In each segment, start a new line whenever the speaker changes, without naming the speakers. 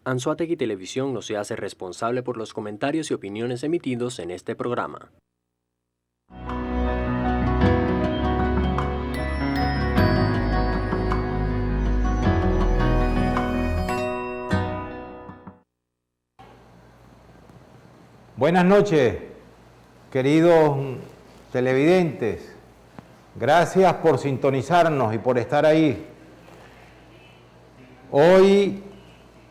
Anzoátegui Televisión no se hace responsable por los comentarios y opiniones emitidos en este programa.
Buenas noches, queridos televidentes. Gracias por sintonizarnos y por estar ahí. Hoy,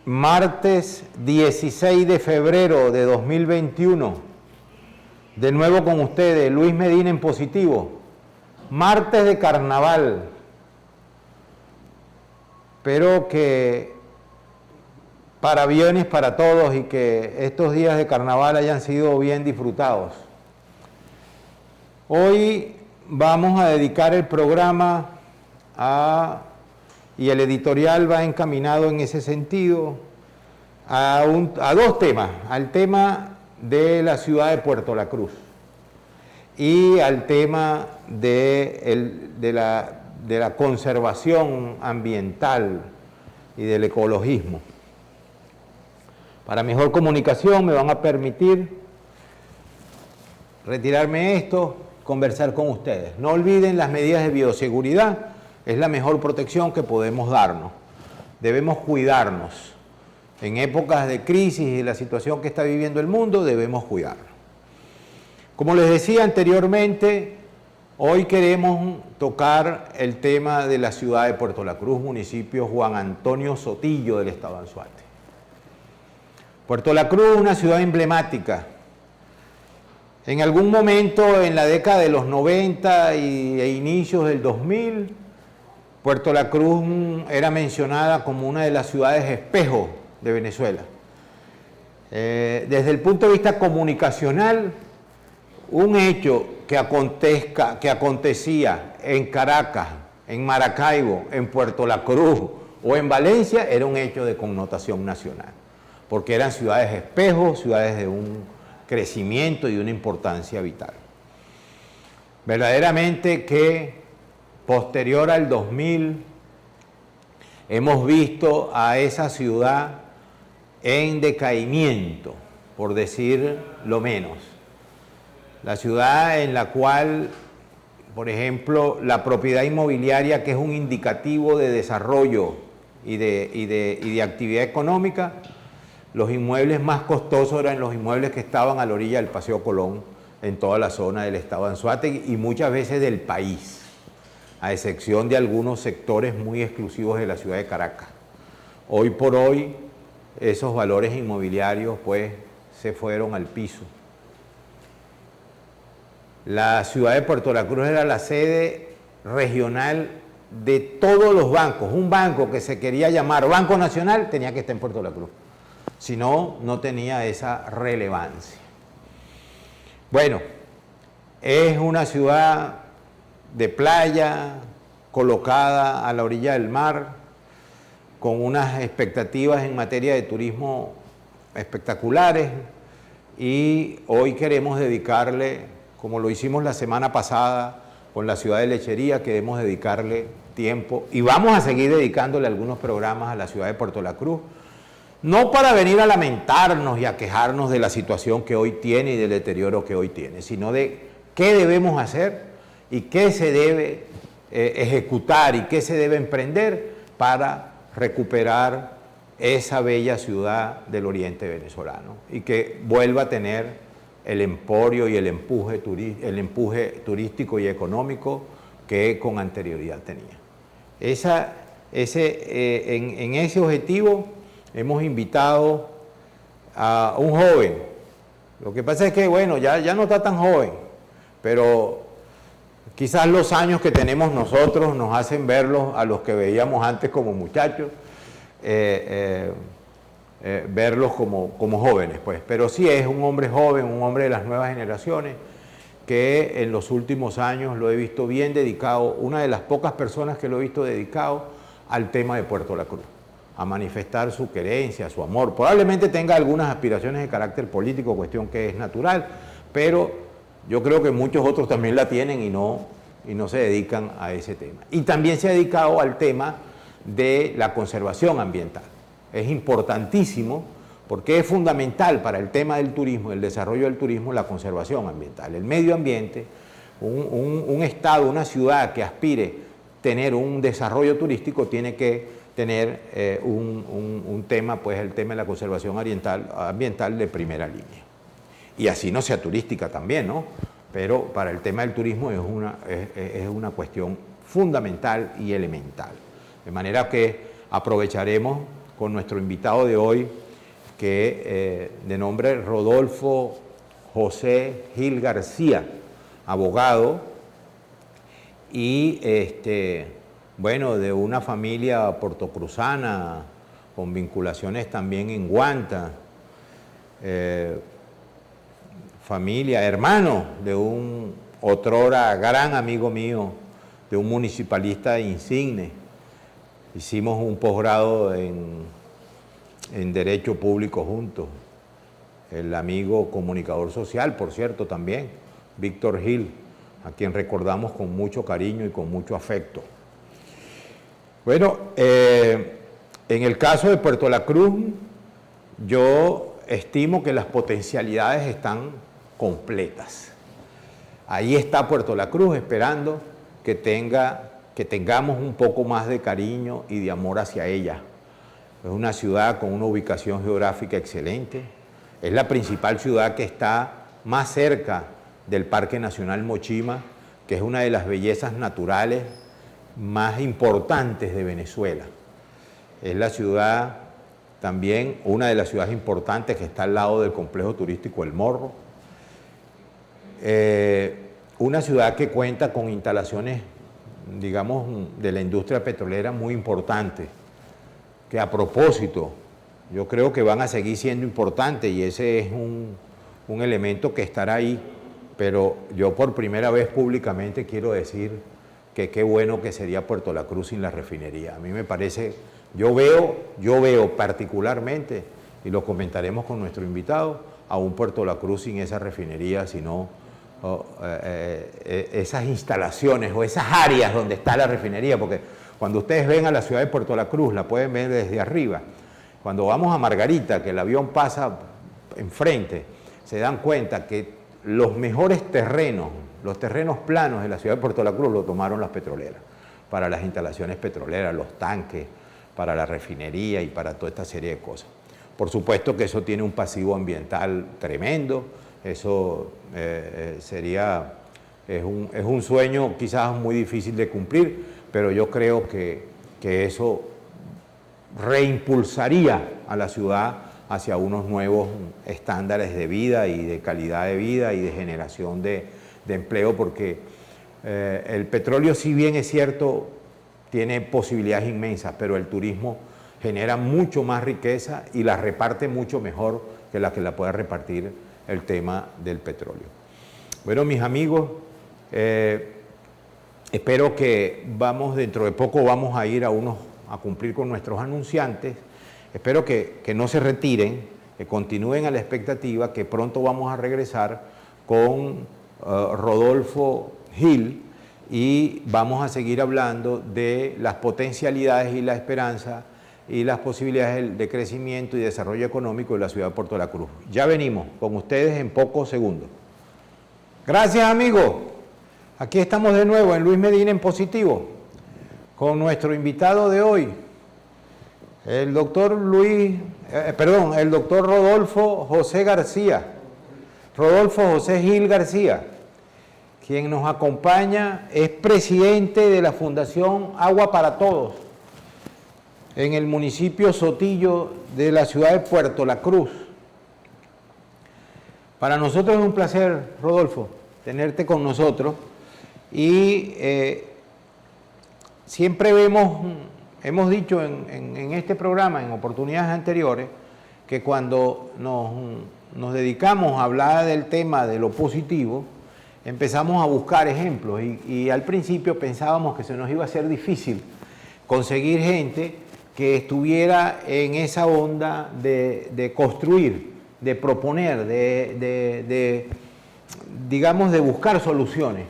martes 16 de febrero de 2021, de nuevo con ustedes, Luis Medina en positivo. Martes de carnaval. Espero que parabienes para todos y que estos días de carnaval hayan sido bien disfrutados. Hoy vamos a dedicar el programa y el editorial va encaminado en ese sentido a dos temas: al tema de la ciudad de Puerto La Cruz y al tema de la conservación ambiental y del ecologismo. Para mejor comunicación me van a permitir retirarme esto, conversar con ustedes. No olviden las medidas de bioseguridad, es la mejor protección que podemos darnos. Debemos cuidarnos. En épocas de crisis y la situación que está viviendo el mundo, debemos cuidarnos. Como les decía anteriormente, hoy queremos tocar el tema de la ciudad de Puerto La Cruz, municipio Juan Antonio Sotillo del estado de Anzoátegui. Puerto La Cruz es una ciudad emblemática. En algún momento en la década de los 90 e inicios del 2000, Puerto La Cruz era mencionada como una de las ciudades espejo de Venezuela. Desde el punto de vista comunicacional, un hecho que acontecía en Caracas, en Maracaibo, en Puerto La Cruz o en Valencia era un hecho de connotación nacional, porque eran ciudades espejo, ciudades de un crecimiento y una importancia vital. Verdaderamente que posterior al 2000 hemos visto a esa ciudad en decaimiento, por decir lo menos. La ciudad en la cual, por ejemplo, la propiedad inmobiliaria, que es un indicativo de desarrollo y de actividad económica, los inmuebles más costosos eran los inmuebles que estaban a la orilla del Paseo Colón, en toda la zona del estado de Anzoátegui y muchas veces del país, a excepción de algunos sectores muy exclusivos de la ciudad de Caracas. Hoy por hoy, esos valores inmobiliarios pues se fueron al piso. La ciudad de Puerto La Cruz era la sede regional de todos los bancos. Un banco que se quería llamar Banco Nacional tenía que estar en Puerto La Cruz. Si no, no tenía esa relevancia. Bueno, es una ciudad de playa, colocada a la orilla del mar, con unas expectativas en materia de turismo espectaculares, y hoy queremos dedicarle, como lo hicimos la semana pasada con la ciudad de Lechería, queremos dedicarle tiempo y vamos a seguir dedicándole algunos programas a la ciudad de Puerto La Cruz, no para venir a lamentarnos y a quejarnos de la situación que hoy tiene y del deterioro que hoy tiene, sino de qué debemos hacer y qué se debe ejecutar y qué se debe emprender para recuperar esa bella ciudad del oriente venezolano y que vuelva a tener el emporio y el empuje turístico y económico que con anterioridad tenía. En ese objetivo hemos invitado a un joven. Lo que pasa es que, bueno, ya no está tan joven, pero quizás los años que tenemos nosotros nos hacen verlos a los que veíamos antes como muchachos, verlos como jóvenes, pues. Pero sí es un hombre joven, un hombre de las nuevas generaciones, que en los últimos años lo he visto bien dedicado, una de las pocas personas que lo he visto dedicado al tema de Puerto La Cruz, a manifestar su querencia, su amor. Probablemente tenga algunas aspiraciones de carácter político, cuestión que es natural, pero yo creo que muchos otros también la tienen y no se dedican a ese tema. Y también se ha dedicado al tema de la conservación ambiental. es importantísimo porque es fundamental para el tema del turismo, el desarrollo del turismo, la conservación ambiental. El medio ambiente, un estado, una ciudad que aspire a tener un desarrollo turístico tiene que tener un tema, pues el tema de la conservación ambiental de primera línea. Y así no sea turística también, ¿no? Pero para el tema del turismo es una cuestión fundamental y elemental. De manera que aprovecharemos con nuestro invitado de hoy, que de nombre Rodolfo José Gil García, abogado y bueno, de una familia portocruzana con vinculaciones también en Guanta, familia, hermano de un otrora gran amigo mío, de un municipalista insigne. Hicimos un posgrado en Derecho Público juntos. El amigo comunicador social, por cierto, también, Víctor Gil, a quien recordamos con mucho cariño y con mucho afecto. Bueno, en el caso de Puerto La Cruz, yo estimo que las potencialidades están completas. Ahí está Puerto La Cruz esperando que tengamos un poco más de cariño y de amor hacia ella. Es una ciudad con una ubicación geográfica excelente. Es la principal ciudad que está más cerca del Parque Nacional Mochima, que es una de las bellezas naturales más importantes de Venezuela. Es la ciudad también, una de las ciudades importantes que está al lado del complejo turístico El Morro. Una ciudad que cuenta con instalaciones, digamos, de la industria petrolera muy importantes, que a propósito, yo creo que van a seguir siendo importantes y ese es un elemento que estará ahí, pero yo por primera vez públicamente quiero decir que qué bueno que sería Puerto La Cruz sin la refinería. A mí me parece, yo veo particularmente, y lo comentaremos con nuestro invitado, a un Puerto La Cruz sin esa refinería, sino esas instalaciones o esas áreas donde está la refinería, porque cuando ustedes ven a la ciudad de Puerto La Cruz, la pueden ver desde arriba. Cuando vamos a Margarita, que el avión pasa enfrente, se dan cuenta que los mejores terrenos, los terrenos planos de la ciudad de Puerto La Cruz lo tomaron las petroleras, para las instalaciones petroleras, los tanques, para la refinería y para toda esta serie de cosas. Por supuesto que eso tiene un pasivo ambiental tremendo, eso es un sueño quizás muy difícil de cumplir, pero yo creo que eso reimpulsaría a la ciudad hacia unos nuevos estándares de vida y de calidad de vida y de generación de empleo, porque el petróleo, si bien es cierto, tiene posibilidades inmensas, pero el turismo genera mucho más riqueza y la reparte mucho mejor que la pueda repartir el tema del petróleo. Bueno, mis amigos, espero que dentro de poco vamos a ir a cumplir con nuestros anunciantes. Espero que no se retiren, que continúen a la expectativa, que pronto vamos a regresar con Rodolfo Gil y vamos a seguir hablando de las potencialidades y la esperanza y las posibilidades de crecimiento y desarrollo económico de la ciudad de Puerto La Cruz. Ya venimos con ustedes en pocos segundos. Gracias, amigos. Aquí estamos de nuevo en Luis Medina en Positivo con nuestro invitado de hoy, el doctor Rodolfo José García, Rodolfo José Gil García, quien nos acompaña, es presidente de la Fundación Agua para Todos en el municipio Sotillo de la ciudad de Puerto La Cruz. Para nosotros es un placer, Rodolfo, tenerte con nosotros y siempre hemos dicho en este programa, en oportunidades anteriores, que cuando nos dedicamos a hablar del tema de lo positivo, empezamos a buscar ejemplos y al principio pensábamos que se nos iba a ser difícil conseguir gente que estuviera en esa onda de construir, de proponer, digamos, de buscar soluciones,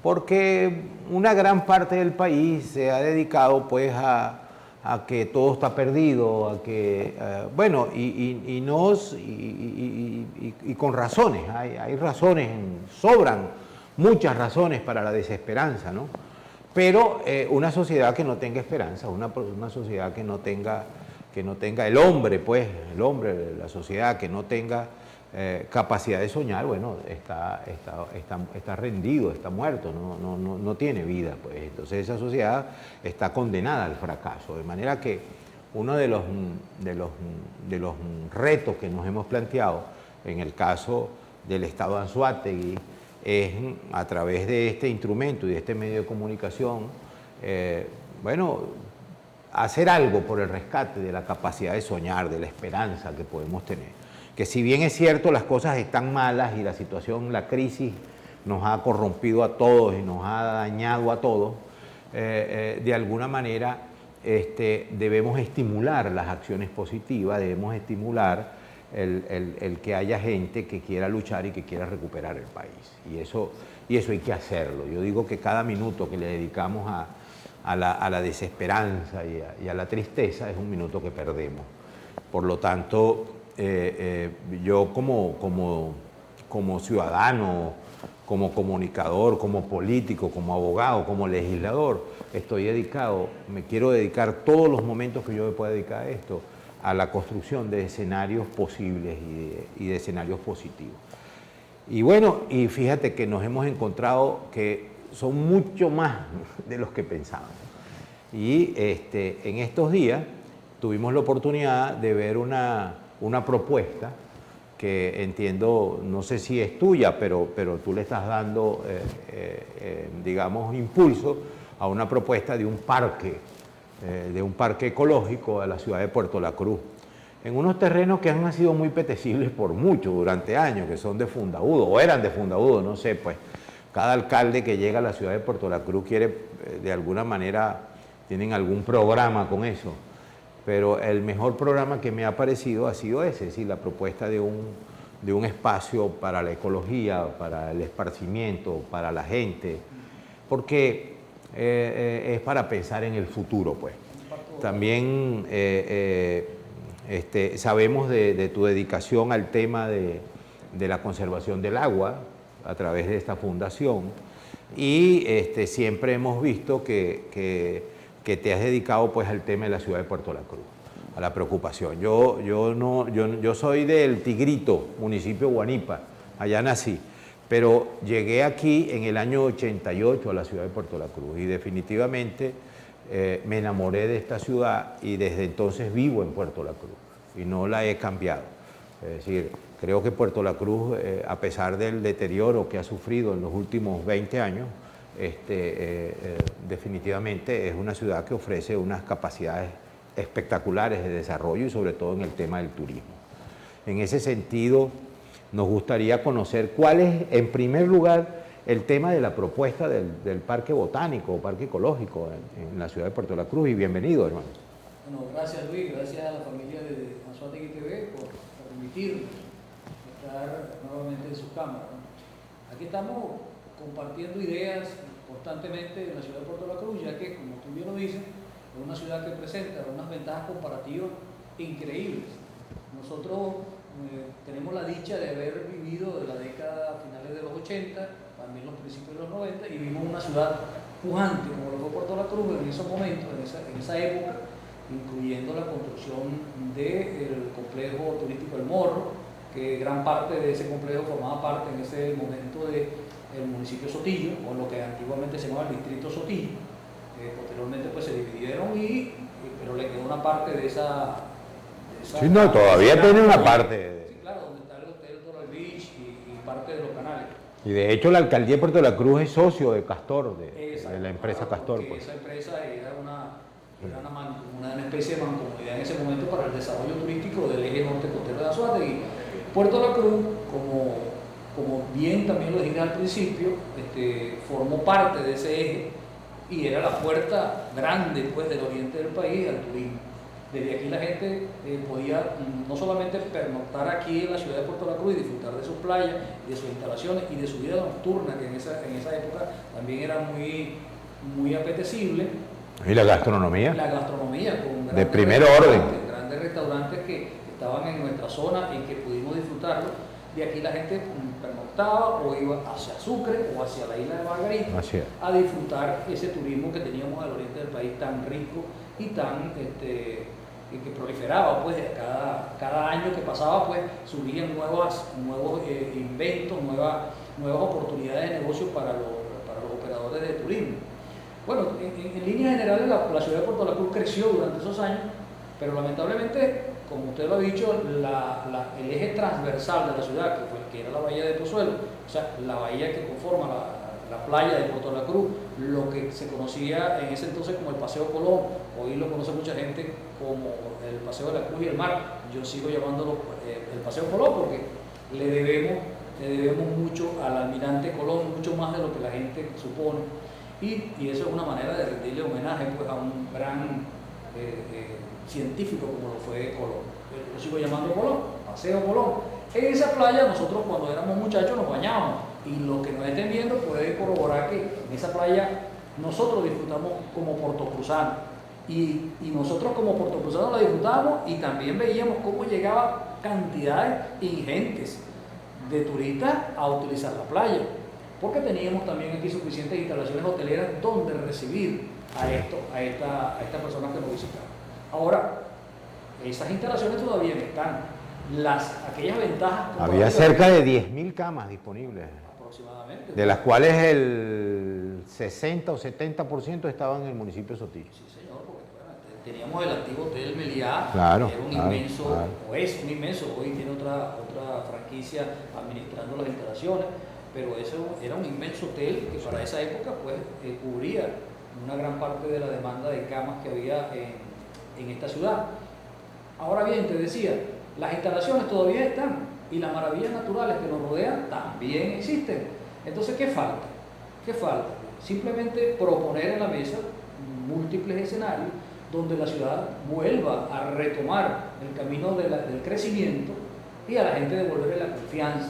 porque una gran parte del país se ha dedicado pues a a que todo está perdido, a que, bueno, y con razones, hay razones, sobran muchas razones para la desesperanza, ¿no? Pero una sociedad que no tenga esperanza, una sociedad que no tenga el hombre, pues, la sociedad que no tenga capacidad de soñar, bueno, está rendido, está muerto, no tiene vida, pues. Entonces esa sociedad está condenada al fracaso, de manera que uno de los retos que nos hemos planteado en el caso del Estado de Anzoátegui es, a través de este instrumento y de este medio de comunicación, bueno, hacer algo por el rescate de la capacidad de soñar, de la esperanza que podemos tener. Que si bien es cierto las cosas están malas y la situación, la crisis nos ha corrompido a todos y nos ha dañado a todos, de alguna manera debemos estimular las acciones positivas, debemos estimular el que haya gente que quiera luchar y que quiera recuperar el país. Y eso hay que hacerlo. Yo digo que cada minuto que le dedicamos a la desesperanza y a la tristeza es un minuto que perdemos. Por lo tanto, yo como ciudadano, como comunicador, como político, como abogado, como legislador, me quiero dedicar todos los momentos que yo me pueda dedicar a esto, a la construcción de escenarios posibles y de escenarios positivos. Y bueno, y fíjate que nos hemos encontrado que son mucho más de los que pensábamos. Y en estos días tuvimos la oportunidad de ver una propuesta que entiendo, no sé si es tuya, pero tú le estás dando, digamos, impulso a una propuesta de un parque ecológico a la ciudad de Puerto La Cruz, en unos terrenos que han sido muy apetecibles por muchos durante años, que son de Fundaúdo, o eran de Fundaúdo, no sé, pues cada alcalde que llega a la ciudad de Puerto La Cruz quiere, de alguna manera, tienen algún programa con eso, pero el mejor programa que me ha parecido ha sido ese, es decir, la propuesta de un espacio para la ecología, para el esparcimiento, para la gente, porque es para pensar en el futuro, pues. También sabemos de tu dedicación al tema de la conservación del agua a través de esta fundación y siempre hemos visto que te has dedicado pues al tema de la ciudad de Puerto La Cruz, a la preocupación. Yo soy del Tigrito, municipio de Guanipa, allá nací, pero llegué aquí en el año 88 a la ciudad de Puerto La Cruz y definitivamente me enamoré de esta ciudad y desde entonces vivo en Puerto La Cruz y no la he cambiado. Es decir, creo que Puerto La Cruz, a pesar del deterioro que ha sufrido en los últimos 20 años, definitivamente es una ciudad que ofrece unas capacidades espectaculares de desarrollo y sobre todo en el tema del turismo. En ese sentido, nos gustaría conocer cuál es, en primer lugar, el tema de la propuesta del Parque Botánico o Parque Ecológico en la ciudad de Puerto La Cruz, y bienvenido, hermano.
Bueno, gracias Luis, gracias a la familia de Anzoátegui TV por permitirnos estar nuevamente en sus cámaras. Aquí estamos compartiendo ideas constantemente en la ciudad de Puerto La Cruz, ya que, como tú bien lo dices, es una ciudad que presenta unas ventajas comparativas increíbles. Nosotros tenemos la dicha de haber vivido de la década finales de los 80, también los principios de los 90, y vimos una ciudad pujante como lo fue Puerto La Cruz en esos momentos, en esa época, incluyendo la construcción del complejo turístico El Morro, que gran parte de ese complejo formaba parte en ese momento del municipio Sotillo, o lo que antiguamente se llamaba el distrito Sotillo. Posteriormente pues se dividieron, pero le quedó una parte de esa
sí, no, todavía tiene una parte.
Sí, claro, donde está el Hotel Doral Beach y parte de los canales.
Y de hecho la alcaldía de Puerto La Cruz es socio de Castor, de la empresa Castor. Pues.
Esa empresa era una especie de mancomunidad en ese momento para el desarrollo turístico del eje norte costero de Anzoátegui. Puerto La Cruz, como bien también lo dije al principio, formó parte de ese eje y era la puerta grande pues, del oriente del país al turismo. Desde aquí la gente podía no solamente pernoctar aquí en la ciudad de Puerto La Cruz y disfrutar de sus playas, de sus instalaciones y de su vida nocturna, que en esa época también era muy apetecible,
Y la gastronomía.
La gastronomía, con
de primer orden.
Grandes restaurantes que estaban en nuestra zona y que pudimos disfrutarlo. De aquí la gente pernoctaba o iba hacia Sucre o hacia la isla de Margarita a disfrutar ese turismo que teníamos al oriente del país tan rico y tan que proliferaba. Pues cada año que pasaba pues surgían nuevos inventos, nuevas oportunidades de negocio para los operadores de turismo. Bueno, en líneas generales la ciudad de Puerto La Cruz creció durante esos años, pero lamentablemente, como usted lo ha dicho, el eje transversal de la ciudad, que era la bahía de Pozuelo, o sea, la bahía que conforma la playa de Puerto La Cruz, lo que se conocía en ese entonces como el Paseo Colón, hoy lo conoce mucha gente como el Paseo de la Cruz y el Mar. Yo sigo llamándolo el Paseo Colón porque le debemos mucho al almirante Colón, mucho más de lo que la gente supone. Y eso es una manera de rendirle homenaje pues, a un gran científico como lo fue Colón. Yo lo sigo llamando Colón, Paseo Colón. En esa playa nosotros cuando éramos muchachos nos bañábamos y los que nos estén viendo pueden corroborar que en esa playa nosotros disfrutamos como portocruzanos y nosotros como portocruzanos la disfrutamos y también veíamos cómo llegaban cantidades ingentes de turistas a utilizar la playa, porque teníamos también aquí suficientes instalaciones hoteleras donde recibir a estas personas que nos visitaban. Ahora, esas instalaciones todavía están. Aquellas ventajas...
Había cerca de 10.000 camas disponibles.
Aproximadamente.
De las cuales el 60 o 70% estaban en el municipio de Sotillo.
Sí, señor, porque bueno, teníamos el antiguo Hotel Meliá,
claro,
que era un inmenso, o es un inmenso, hoy tiene otra franquicia administrando las instalaciones, pero eso era un inmenso hotel que para esa época pues cubría una gran parte de la demanda de camas que había en esta ciudad. Ahora bien, te decía, las instalaciones todavía están y las maravillas naturales que nos rodean también existen. Entonces, ¿qué falta? ¿Qué falta? Simplemente proponer en la mesa múltiples escenarios donde la ciudad vuelva a retomar el camino del crecimiento y a la gente devolverle la confianza.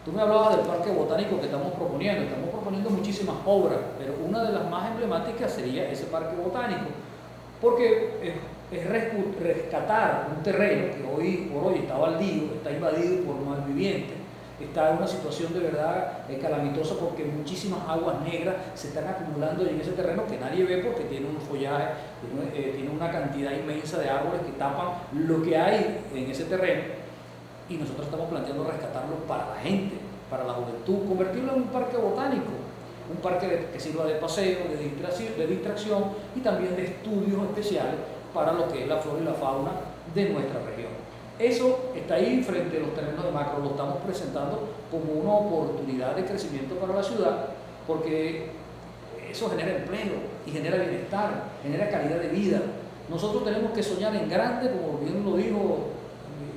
Tú me hablabas del parque botánico que estamos proponiendo muchísimas obras, pero una de las más emblemáticas sería ese parque botánico, porque es rescatar un terreno que hoy por hoy está baldío, está invadido por malvivientes, está en una situación de verdad calamitosa porque muchísimas aguas negras se están acumulando en ese terreno que nadie ve porque tiene un follaje, tiene una cantidad inmensa de árboles que tapan lo que hay en ese terreno. Y nosotros estamos planteando rescatarlo para la gente, para la juventud, convertirlo en un parque botánico, un parque que sirva de paseo, de distracción y también de estudios especiales para lo que es la flora y la fauna de nuestra región. Eso está ahí frente a los terrenos de macro, lo estamos presentando como una oportunidad de crecimiento para la ciudad, porque eso genera empleo y genera bienestar, genera calidad de vida. Nosotros tenemos que soñar en grande, como bien lo dijo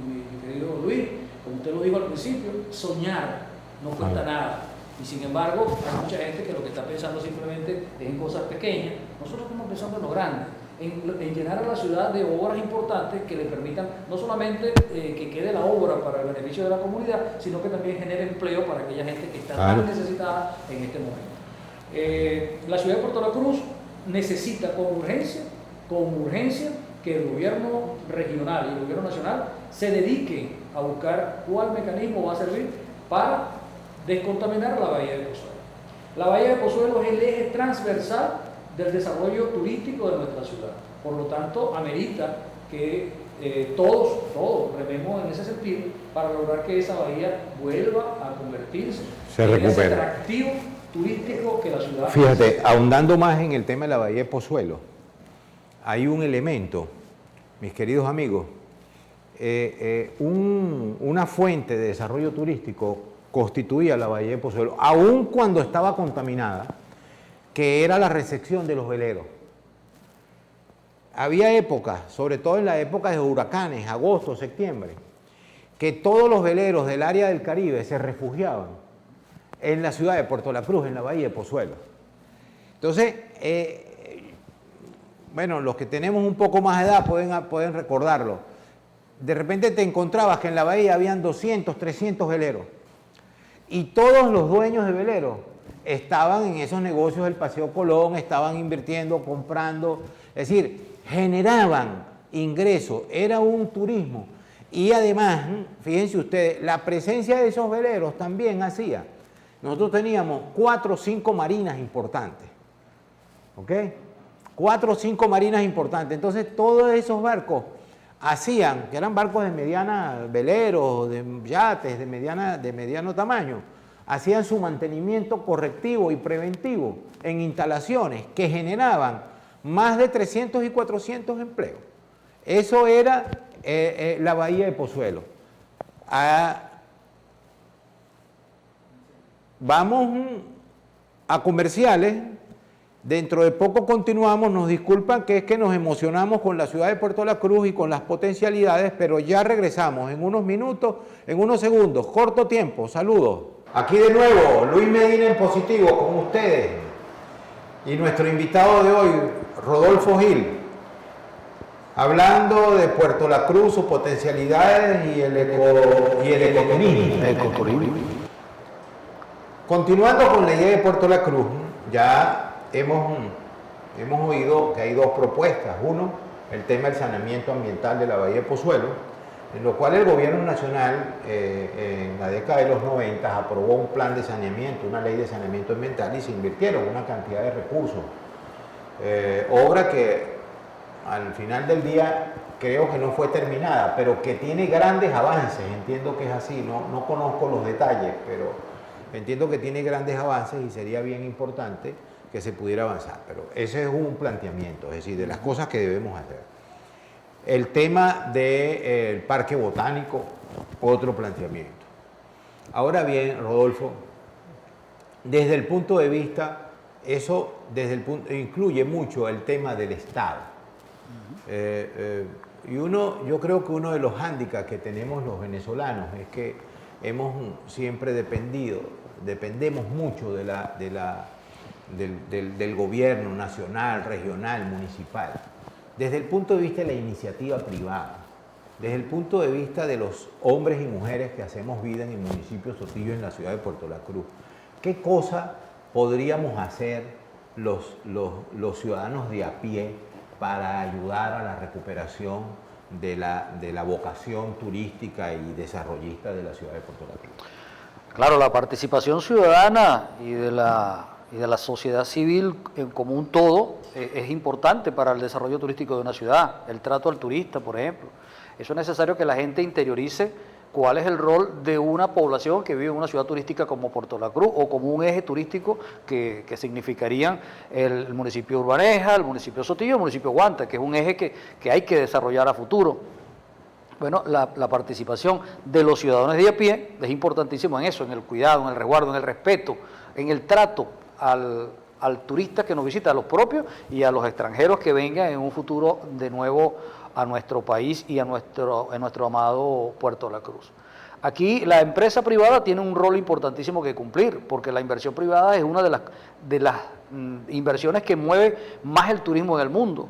mi querido Luis, como usted lo dijo al principio, soñar no cuesta nada. Y sin embargo, hay mucha gente que lo que está pensando simplemente es en cosas pequeñas. Nosotros estamos pensando en lo grande, en llenar a la ciudad de obras importantes que le permitan no solamente que quede la obra para el beneficio de la comunidad, sino que también genere empleo para aquella gente que está tan necesitada en este momento. La ciudad de Puerto La Cruz necesita con urgencia, que el gobierno regional y el gobierno nacional se dediquen a buscar cuál mecanismo va a servir para descontaminar la bahía de Pozuelo. La bahía de Pozuelo es el eje transversal del desarrollo turístico de nuestra ciudad. Por lo tanto, amerita que todos rememos en ese sentido para lograr que esa bahía vuelva a convertirse en ese atractivo turístico que la ciudad...
Fíjate, ahondando más en el tema de la bahía de Pozuelo, hay un elemento, mis queridos amigos, una fuente de desarrollo turístico constituía la bahía de Pozuelo, aun cuando estaba contaminada, que era la recepción de los veleros. Había épocas, sobre todo en la época de huracanes, agosto, septiembre, que todos los veleros del área del Caribe se refugiaban en la ciudad de Puerto La Cruz, en la bahía de Pozuelo. Entonces, bueno, los que tenemos un poco más de edad pueden recordarlo. De repente te encontrabas que en la bahía habían 200, 300 veleros. Y todos los dueños de veleros estaban en esos negocios del Paseo Colón, estaban invirtiendo, comprando, es decir, generaban ingresos, era un turismo. Y además, fíjense ustedes, la presencia de esos veleros también hacía. Nosotros teníamos 4 o 5 marinas importantes, ¿ok? 4 o 5 marinas importantes. Entonces, todos esos barcos hacían, que eran barcos de mediana, veleros, de yates, de mediano tamaño, hacían su mantenimiento correctivo y preventivo en instalaciones que generaban más de 300 y 400 empleos. Eso era la bahía de Pozuelo. Vamos a comerciales. Dentro de poco continuamos, nos disculpan que es que nos emocionamos con la ciudad de Puerto La Cruz y con las potencialidades, pero ya regresamos en unos minutos, en unos segundos, corto tiempo, saludos. Aquí de nuevo, Luis Medina en positivo con ustedes y nuestro invitado de hoy, Rodolfo Gil, hablando de Puerto La Cruz, sus potencialidades y el ecoturismo. Continuando con la idea de Puerto La Cruz, ya hemos oído que hay 2 propuestas. Uno, el tema del saneamiento ambiental de la bahía de Pozuelo, en lo cual el gobierno nacional en la década de los 90 aprobó un plan de saneamiento, una ley de saneamiento ambiental, y se invirtieron una cantidad de recursos. Obra que al final del día creo que no fue terminada, pero que tiene grandes avances. Entiendo que es así, no conozco los detalles, pero entiendo que tiene grandes avances y sería bien importante que se pudiera avanzar, pero ese es un planteamiento, es decir, de las cosas que debemos hacer. El tema del parque botánico, otro planteamiento. Ahora bien, Rodolfo, desde el punto de vista, eso incluye mucho el tema del Estado. Yo creo que uno de los hándicaps que tenemos los venezolanos es que hemos siempre dependemos mucho del gobierno nacional, regional, municipal, desde el punto de vista de la iniciativa privada, desde el punto de vista de los hombres y mujeres que hacemos vida en el municipio Sotillo, en la ciudad de Puerto La Cruz. ¿Qué cosa podríamos hacer los ciudadanos de a pie para ayudar a la recuperación de la vocación turística y desarrollista de la ciudad de Puerto La Cruz?
Claro, la participación ciudadana y de la sociedad civil como un todo es importante para el desarrollo turístico de una ciudad. El trato al turista, por ejemplo. Eso es necesario que la gente interiorice cuál es el rol de una población que vive en una ciudad turística como Puerto La Cruz o como un eje turístico que significarían el municipio de Urbaneja, el municipio de Sotillo, el municipio de Guanta, que es un eje que hay que desarrollar a futuro. Bueno, la participación de los ciudadanos de a pie es importantísimo en eso, en el cuidado, en el resguardo, en el respeto, en el trato al turista que nos visita, a los propios y a los extranjeros que vengan en un futuro de nuevo a nuestro país y en nuestro amado Puerto La Cruz. Aquí la empresa privada tiene un rol importantísimo que cumplir, porque la inversión privada es una de las inversiones que mueve más el turismo en el mundo.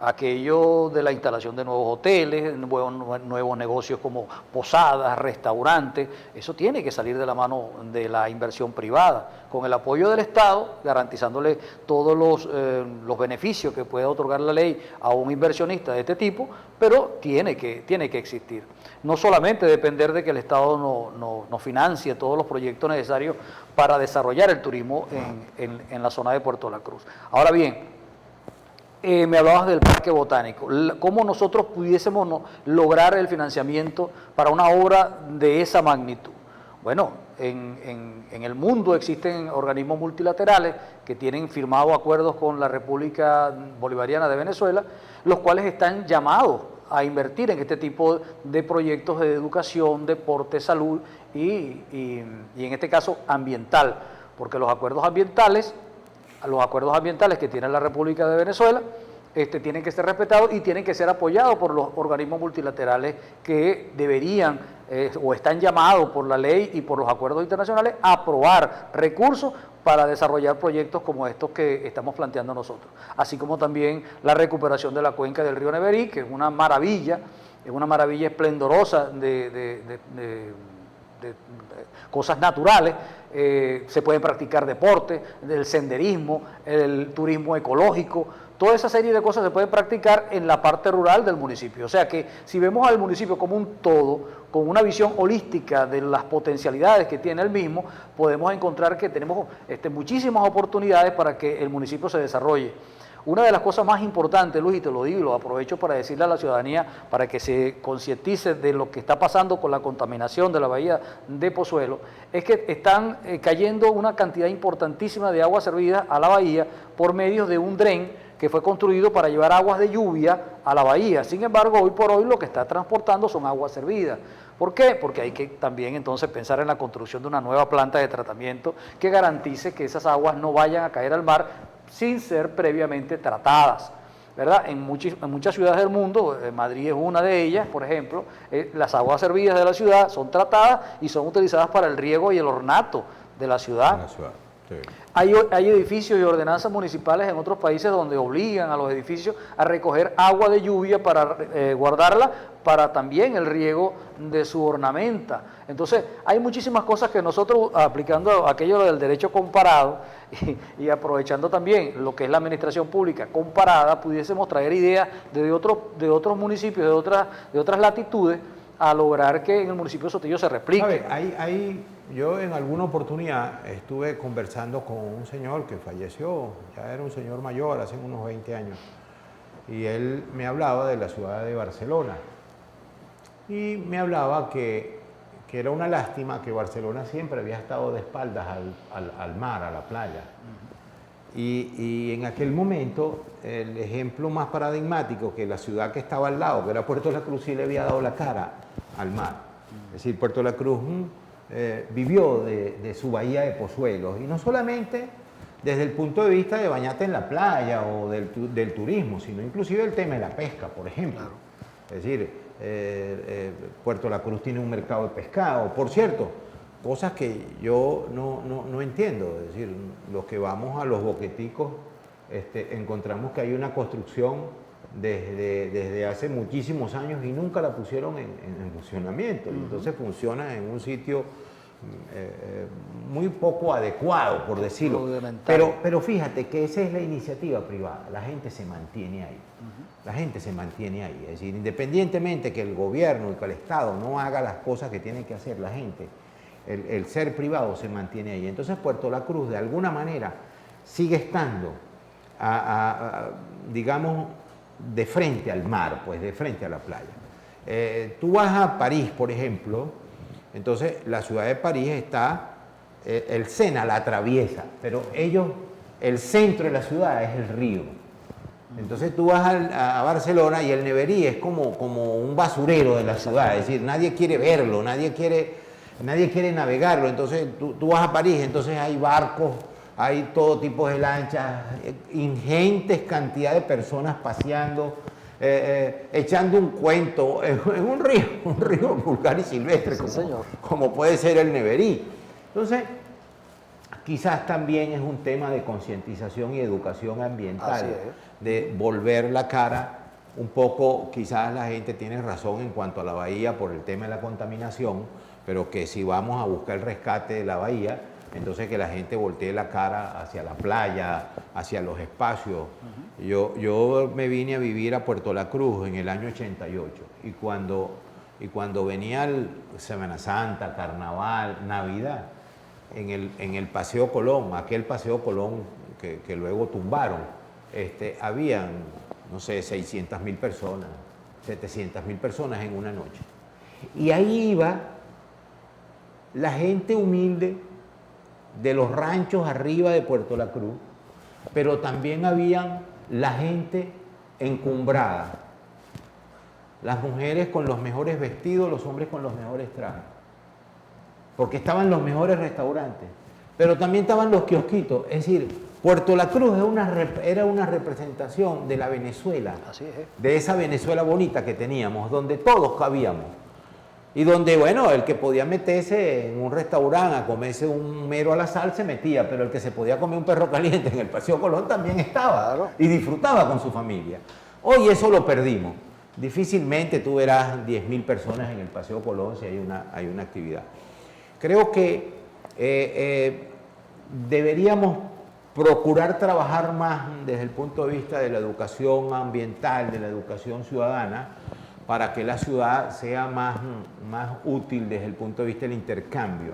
Aquello de la instalación de nuevos hoteles, nuevos negocios como posadas, restaurantes, eso tiene que salir de la mano de la inversión privada, con el apoyo del Estado, garantizándole todos los beneficios que pueda otorgar la ley a un inversionista de este tipo, pero tiene que existir. No solamente depender de que el Estado nos financie todos los proyectos necesarios para desarrollar el turismo en la zona de Puerto La Cruz. Ahora bien, me hablabas del parque botánico. ¿Cómo nosotros pudiésemos lograr el financiamiento para una obra de esa magnitud? Bueno, en el mundo existen organismos multilaterales que tienen firmado acuerdos con la República Bolivariana de Venezuela, los cuales están llamados a invertir en este tipo de proyectos de educación, deporte, salud y en este caso ambiental, porque los acuerdos ambientales que tiene la República de Venezuela tienen que ser respetados y tienen que ser apoyados por los organismos multilaterales que deberían o están llamados por la ley y por los acuerdos internacionales a aprobar recursos para desarrollar proyectos como estos que estamos planteando nosotros. Así como también la recuperación de la cuenca del río Neverí, que es una maravilla esplendorosa de cosas naturales, se puede practicar deporte, el senderismo, el turismo ecológico, toda esa serie de cosas se pueden practicar en la parte rural del municipio. O sea que si vemos al municipio como un todo, con una visión holística de las potencialidades que tiene el mismo, podemos encontrar que tenemos muchísimas oportunidades para que el municipio se desarrolle. Una de las cosas más importantes, Luis, y te lo digo y lo aprovecho para decirle a la ciudadanía para que se concientice de lo que está pasando con la contaminación de la bahía de Pozuelo, es que están cayendo una cantidad importantísima de agua servida a la bahía por medio de un dren que fue construido para llevar aguas de lluvia a la bahía. Sin embargo, hoy por hoy lo que está transportando son aguas servidas. ¿Por qué? Porque hay que también entonces pensar en la construcción de una nueva planta de tratamiento que garantice que esas aguas no vayan a caer al mar sin ser previamente tratadas, ¿verdad? En muchas ciudades del mundo, Madrid es una de ellas, por ejemplo, las aguas servidas de la ciudad son tratadas y son utilizadas para el riego y el ornato de la ciudad.
Sí.
Hay edificios y ordenanzas municipales en otros países donde obligan a los edificios a recoger agua de lluvia para guardarla para también el riego de su ornamenta. Entonces, hay muchísimas cosas que nosotros, aplicando aquello del derecho comparado y aprovechando también lo que es la administración pública comparada, pudiésemos traer ideas de otros municipios, de otras latitudes, a lograr que en el municipio de Sotillo se replique.
Yo en alguna oportunidad estuve conversando con un señor que falleció, ya era un señor mayor, hace unos 20 años, y él me hablaba de la ciudad de Barcelona, y me hablaba que era una lástima que Barcelona siempre había estado de espaldas al mar, a la playa. Y en aquel momento, el ejemplo más paradigmático, que la ciudad que estaba al lado, que era Puerto La Cruz, sí le había dado la cara al mar. Es decir, Puerto La Cruz vivió de su bahía de Pozuelos, y no solamente desde el punto de vista de bañarte en la playa o del turismo, sino inclusive el tema de la pesca, por ejemplo. Claro. Es decir, Puerto La Cruz tiene un mercado de pescado, por cierto, cosas que yo no entiendo. Es decir, los que vamos a los boqueticos encontramos que hay una construcción desde hace muchísimos años y nunca la pusieron en funcionamiento. Y entonces funciona en un sitio muy poco adecuado, por decirlo. Pero fíjate que esa es la iniciativa privada, la gente se mantiene ahí. La gente se mantiene ahí. Es decir, independientemente que el gobierno y que el Estado no haga las cosas que tiene que hacer la gente, el ser privado se mantiene ahí. Entonces Puerto La Cruz de alguna manera sigue estando, digamos, de frente al mar, pues de frente a la playa. Tú vas a París, por ejemplo, entonces la ciudad de París está, el Sena la atraviesa, pero el centro de la ciudad es el río. Entonces tú vas a Barcelona y el Neverí es como un basurero de la ciudad, es decir, nadie quiere verlo, nadie quiere navegarlo. Entonces tú vas a París, entonces hay barcos, hay todo tipo de lanchas, ingentes cantidad de personas paseando, echando un cuento en un río vulgar y silvestre, como puede ser el Neverí. Entonces, quizás también es un tema de concientización y educación ambiental, de volver la cara un poco. Quizás la gente tiene razón en cuanto a la bahía por el tema de la contaminación, pero que si vamos a buscar el rescate de la bahía, entonces que la gente voltee la cara hacia la playa, hacia los espacios. Yo me vine a vivir a Puerto La Cruz en el año 88, y cuando venía el Semana Santa, Carnaval, Navidad, en el Paseo Colón, aquel Paseo Colón que luego tumbaron, habían, no sé, 600.000 personas, 700.000 personas en una noche. Y ahí iba la gente humilde de los ranchos arriba de Puerto La Cruz, pero también habían la gente encumbrada, las mujeres con los mejores vestidos, los hombres con los mejores trajes, porque estaban los mejores restaurantes, pero también estaban los kiosquitos. Es decir, Puerto La Cruz era una representación de la Venezuela, de esa Venezuela bonita que teníamos, donde todos cabíamos. Y donde, bueno, el que podía meterse en un restaurante a comerse un mero a la sal se metía, pero el que se podía comer un perro caliente en el Paseo Colón también estaba, y disfrutaba con su familia. Hoy eso lo perdimos. Difícilmente tú verás 10.000 personas en el Paseo Colón si hay una actividad. Creo que deberíamos procurar trabajar más desde el punto de vista de la educación ambiental, de la educación ciudadana, para que la ciudad sea más útil desde el punto de vista del intercambio.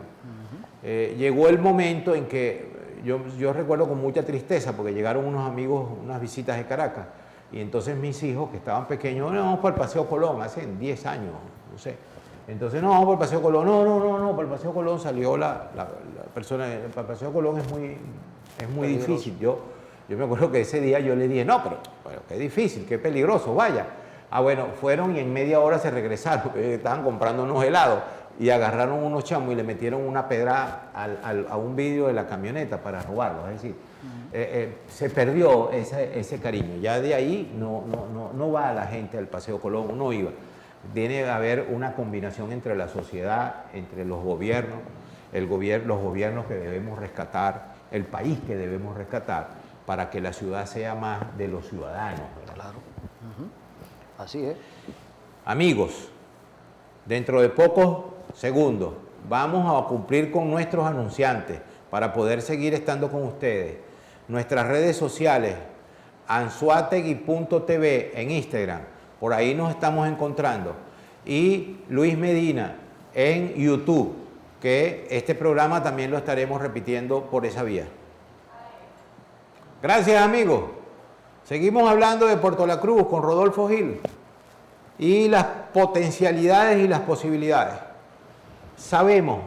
Llegó el momento en que yo recuerdo con mucha tristeza, porque llegaron unos amigos, unas visitas de Caracas, y entonces mis hijos, que estaban pequeños, no, vamos para el Paseo Colón, hace 10 años, no sé. Entonces, no, vamos para el Paseo Colón, no, para el Paseo Colón salió la persona, para el Paseo Colón es muy difícil. Yo me acuerdo que ese día yo le dije, no, pero qué difícil, qué peligroso, vaya. Ah, bueno, fueron y en media hora se regresaron, porque estaban comprando unos helados, y agarraron unos chamos y le metieron una pedra a un vidrio de la camioneta para robarlo. Es decir, se perdió ese cariño. Ya de ahí no va la gente al Paseo Colón, no iba. Tiene que haber una combinación entre la sociedad, entre los gobiernos, los gobiernos que debemos rescatar, el país que debemos rescatar, para que la ciudad sea más de los ciudadanos, ¿verdad?
Claro. Así es.
Amigos, dentro de pocos segundos vamos a cumplir con nuestros anunciantes para poder seguir estando con ustedes. Nuestras redes sociales, anzoátegui.tv en Instagram, por ahí nos estamos encontrando. Y Luis Medina en YouTube, que este programa también lo estaremos repitiendo por esa vía. Gracias, amigos. Seguimos hablando de Puerto La Cruz con Rodolfo Gil y las potencialidades y las posibilidades. Sabemos,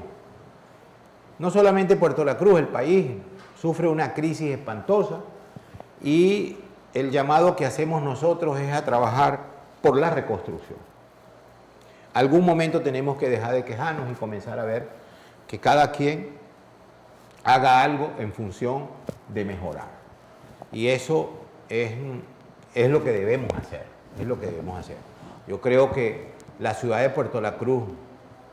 no solamente Puerto La Cruz, el país sufre una crisis espantosa, y el llamado que hacemos nosotros es a trabajar por la reconstrucción. Algún momento tenemos que dejar de quejarnos y comenzar a ver que cada quien haga algo en función de mejorar. Y eso es lo que debemos hacer, es lo que debemos hacer. Yo creo que la ciudad de Puerto La Cruz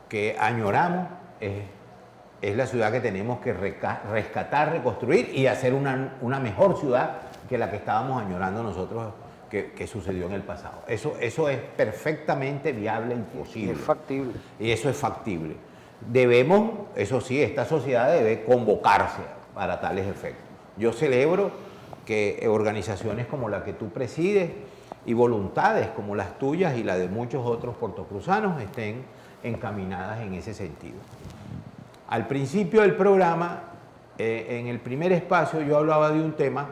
que añoramos es la ciudad que tenemos que rescatar, reconstruir y hacer una mejor ciudad que la que estábamos añorando nosotros, que sucedió en el pasado. Eso es perfectamente viable y posible.
Es factible.
Y eso es factible. Debemos, eso sí, esta sociedad debe convocarse para tales efectos. Yo celebro que organizaciones como la que tú presides y voluntades como las tuyas y la de muchos otros puertocruzanos estén encaminadas en ese sentido. Al principio del programa, en el primer espacio, yo hablaba de un tema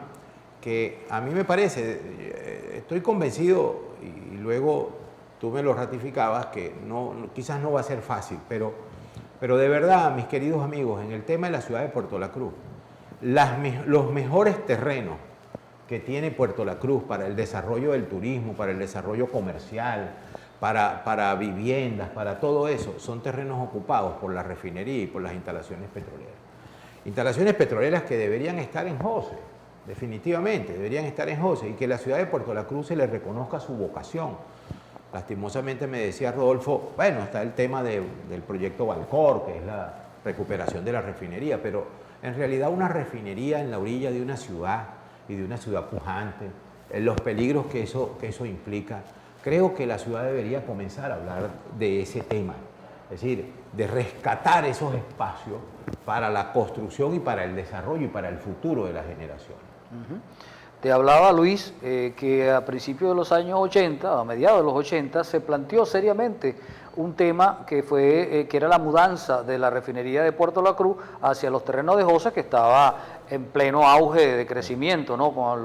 que a mí me parece, estoy convencido, y luego tú me lo ratificabas, que quizás no va a ser fácil, pero de verdad, mis queridos amigos, en el tema de la ciudad de Puerto La Cruz, los mejores terrenos que tiene Puerto La Cruz para el desarrollo del turismo, para el desarrollo comercial, para viviendas, para todo eso, son terrenos ocupados por la refinería y por las instalaciones petroleras. Instalaciones petroleras que deberían estar en José, definitivamente, deberían estar en José, y que la ciudad de Puerto La Cruz se le reconozca su vocación. Lastimosamente me decía Rodolfo, bueno, está el tema del proyecto Valcor, que es la recuperación de la refinería, pero en realidad una refinería en la orilla de una ciudad, y de una ciudad pujante, los peligros que eso implica, creo que la ciudad debería comenzar a hablar de ese tema, es decir, de rescatar esos espacios para la construcción y para el desarrollo y para el futuro de las generaciones.
Te hablaba, Luis, que a principios de los años 80, a mediados de los 80, se planteó seriamente un tema que era la mudanza de la refinería de Puerto La Cruz hacia los terrenos de José, que estaba en pleno auge de crecimiento, ¿no? Con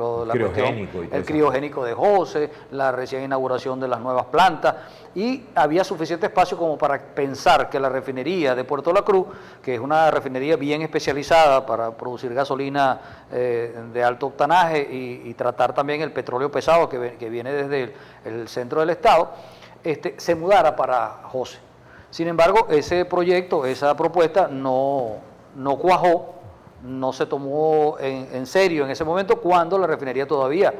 el criogénico de José, la recién inauguración de las nuevas plantas, y había suficiente espacio como para pensar que la refinería de Puerto La Cruz, que es una refinería bien especializada para producir gasolina de alto octanaje y tratar también el petróleo pesado que viene desde el centro del estado, se mudara para José. Sin embargo, ese proyecto, esa propuesta no cuajó, no se tomó en serio en ese momento, cuando la refinería todavía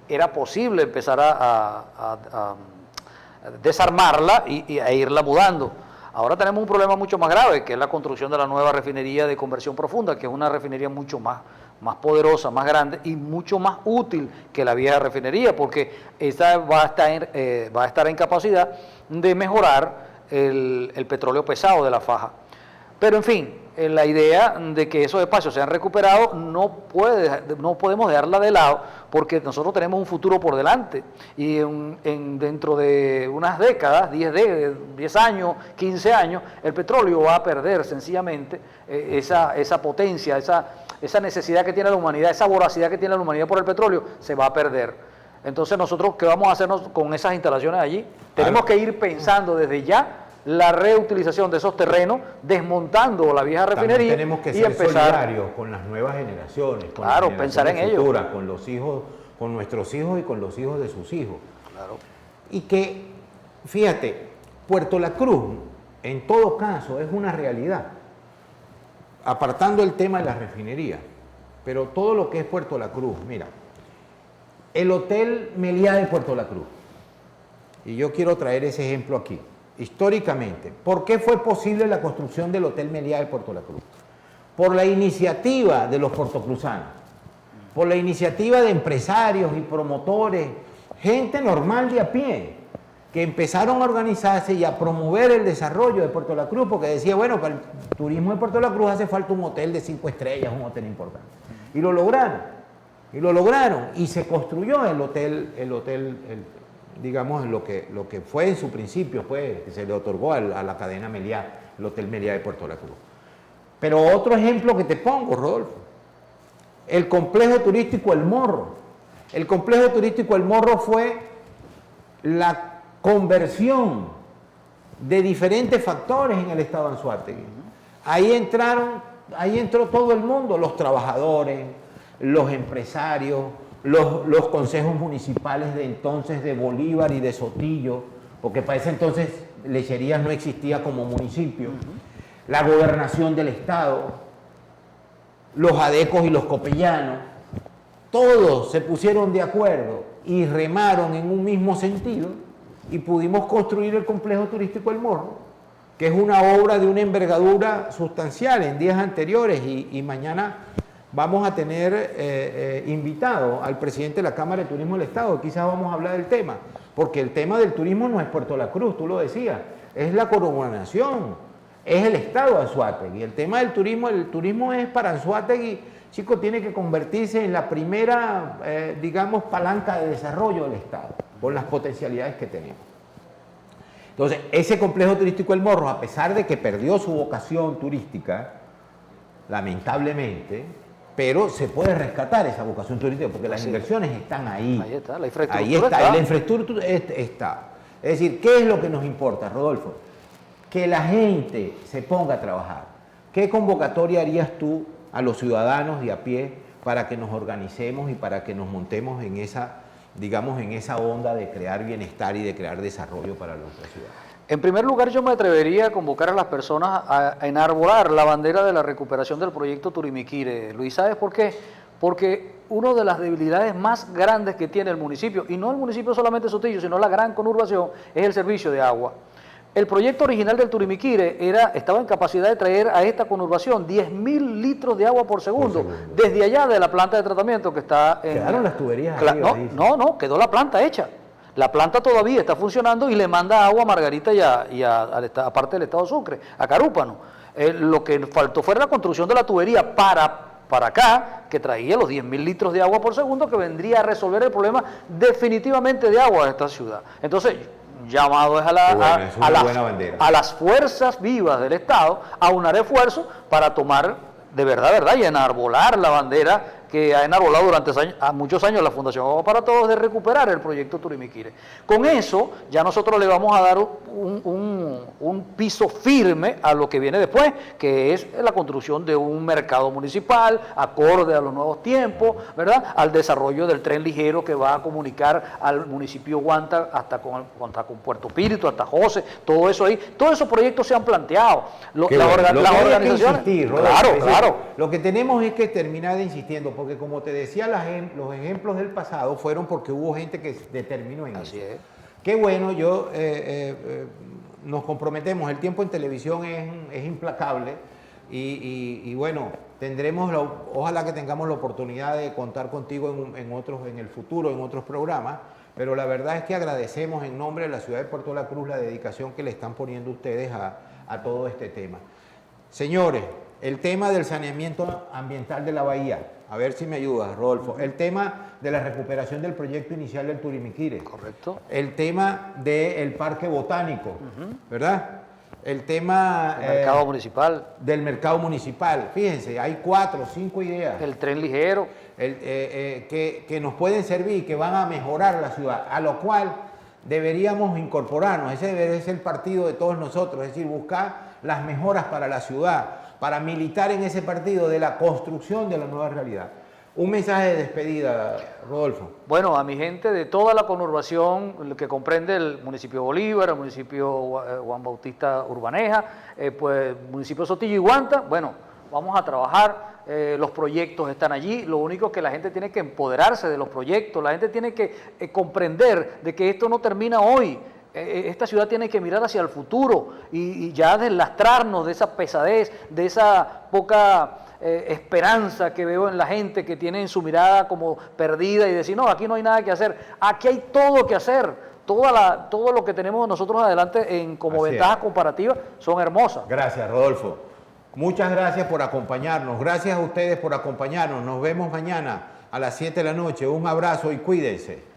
era posible empezar a desarmarla e irla mudando. Ahora tenemos un problema mucho más grave, que es la construcción de la nueva refinería de conversión profunda, que es una refinería mucho más poderosa, más grande y mucho más útil que la vieja refinería, porque esta va a estar en capacidad de mejorar el petróleo pesado de la faja. Pero en fin, la idea de que esos espacios sean recuperados no podemos dejarla de lado, porque nosotros tenemos un futuro por delante y dentro de unas décadas, 10 años, 15 años, el petróleo va a perder sencillamente esa potencia, esa necesidad que tiene la humanidad, esa voracidad que tiene la humanidad por el petróleo, se va a perder. Entonces nosotros, ¿qué vamos a hacernos con esas instalaciones allí? Tenemos que ir pensando desde ya la reutilización de esos terrenos, desmontando la vieja refinería.
También tenemos que
y
ser
empezar
solidarios con las nuevas generaciones, con
claro,
las
pensar en
generaciones
ello.
futuras, con los hijos, con nuestros hijos y con los hijos de sus hijos.
Claro.
Y que, fíjate, Puerto La Cruz, en todo caso, es una realidad, apartando el tema de la refinería, pero todo lo que es Puerto La Cruz, mira, el Hotel Meliá de Puerto La Cruz, y yo quiero traer ese ejemplo aquí. Históricamente, ¿por qué fue posible la construcción del Hotel Meliá de Puerto La Cruz? Por la iniciativa de los puertocruzanos, por la iniciativa de empresarios y promotores, gente normal de a pie, que empezaron a organizarse y a promover el desarrollo de Puerto La Cruz, porque decía, bueno, para el turismo de Puerto La Cruz hace falta un hotel de 5 estrellas, un hotel importante. Y lo lograron, y se construyó el hotel, digamos, lo que fue en su principio, que se le otorgó a la cadena Meliá, el Hotel Meliá de Puerto La Cruz. Pero otro ejemplo que te pongo, Rodolfo, el complejo turístico El Morro. El complejo turístico El Morro fue la conversión de diferentes factores en el estado de Anzoátegui. Ahí entró todo el mundo, los trabajadores, los empresarios, los consejos municipales de entonces de Bolívar y de Sotillo, porque para ese entonces Lecherías no existía como municipio, la gobernación del estado, los adecos y los copellanos, todos se pusieron de acuerdo y remaron en un mismo sentido y pudimos construir el complejo turístico El Morro, que es una obra de una envergadura sustancial en días anteriores y mañana vamos a tener invitado al presidente de la Cámara de Turismo del Estado, quizás vamos a hablar del tema, porque el tema del turismo no es Puerto La Cruz, tú lo decías, es la coronación, es el estado de Anzoátegui. El tema del turismo, el turismo es para Anzoátegui, chico, tiene que convertirse en la primera, digamos, palanca de desarrollo del estado, con las potencialidades que tenemos. Entonces, ese complejo turístico El Morro, a pesar de que perdió su vocación turística, lamentablemente, pero se puede rescatar esa vocación turística porque las inversiones están ahí.
Ahí está, la infraestructura
ahí está. Y la infraestructura está. Es decir, ¿qué es lo que nos importa, Rodolfo? Que la gente se ponga a trabajar. ¿Qué convocatoria harías tú a los ciudadanos de a pie para que nos organicemos y para que nos montemos en esa, digamos, en esa onda de crear bienestar y de crear desarrollo para nuestra ciudad?
En primer lugar, yo me atrevería a convocar a las personas a enarbolar la bandera de la recuperación del proyecto Turimiquire. Luis, ¿sabes por qué? Porque una de las debilidades más grandes que tiene el municipio, y no el municipio solamente de Sotillo, sino la gran conurbación, es el servicio de agua. El proyecto original del Turimiquire estaba en capacidad de traer a esta conurbación 10.000 litros de agua por segundo, desde allá de la planta de tratamiento que está en...
¿Quedaron las tuberías
ahí? No, quedó la planta hecha. La planta todavía está funcionando y le manda agua a Margarita y a parte del estado Sucre, a Carúpano. Lo que faltó fue la construcción de la tubería para acá, que traía los 10.000 litros de agua por segundo, que vendría a resolver el problema definitivamente de agua de esta ciudad. Entonces, llamado es a las fuerzas vivas del Estado a unar esfuerzos para tomar de verdad y enarbolar la bandera que ha enarbolado durante muchos años la Fundación Agua para Todos de recuperar el proyecto Turimiquire. Con eso ya nosotros le vamos a dar un piso firme a lo que viene después, que es la construcción de un mercado municipal acorde a los nuevos tiempos, ¿verdad? Al desarrollo del tren ligero que va a comunicar al municipio Guanta hasta con Puerto Píritu, hasta José, todo eso ahí. Todos esos proyectos se han planteado. Las organizaciones... Claro.
Lo que tenemos es que terminar de insistiendo, porque como te decía, los ejemplos del pasado fueron porque hubo gente que determinó en eso.
Así es.
Qué bueno, nos comprometemos, el tiempo en televisión es implacable y bueno, ojalá que tengamos la oportunidad de contar contigo en el futuro, en otros programas, pero la verdad es que agradecemos en nombre de la ciudad de Puerto La Cruz la dedicación que le están poniendo ustedes a todo este tema. Señores, el tema del saneamiento ambiental de la bahía, a ver si me ayudas, Rodolfo. El tema de la recuperación del proyecto inicial del Turimiquire.
Correcto.
El tema del parque botánico, ¿verdad? El tema
El mercado municipal.
del mercado municipal. Fíjense, hay 4 o 5 ideas
El tren ligero.
que nos pueden servir, que van a mejorar la ciudad, a lo cual deberíamos incorporarnos. Ese debería ser el partido de todos nosotros, es decir, buscar las mejoras para la ciudad, para militar en ese partido de la construcción de la nueva realidad. Un mensaje de despedida, Rodolfo.
Bueno, a mi gente de toda la conurbación que comprende el municipio de Bolívar, el municipio Juan Bautista Urbaneja, pues municipio Sotillo y Guanta, bueno, vamos a trabajar, los proyectos están allí, lo único que la gente tiene que empoderarse de los proyectos, la gente tiene que comprender de que esto no termina hoy. Esta ciudad tiene que mirar hacia el futuro y ya deslastrarnos de esa pesadez, de esa poca esperanza que veo en la gente que tiene en su mirada como perdida y decir, no, aquí no hay nada que hacer. Aquí hay todo que hacer. Todo lo que tenemos nosotros adelante como ventajas comparativas son hermosas.
Gracias, Rodolfo. Muchas gracias por acompañarnos. Gracias a ustedes por acompañarnos. Nos vemos mañana a las 7 de la noche. Un abrazo y cuídense.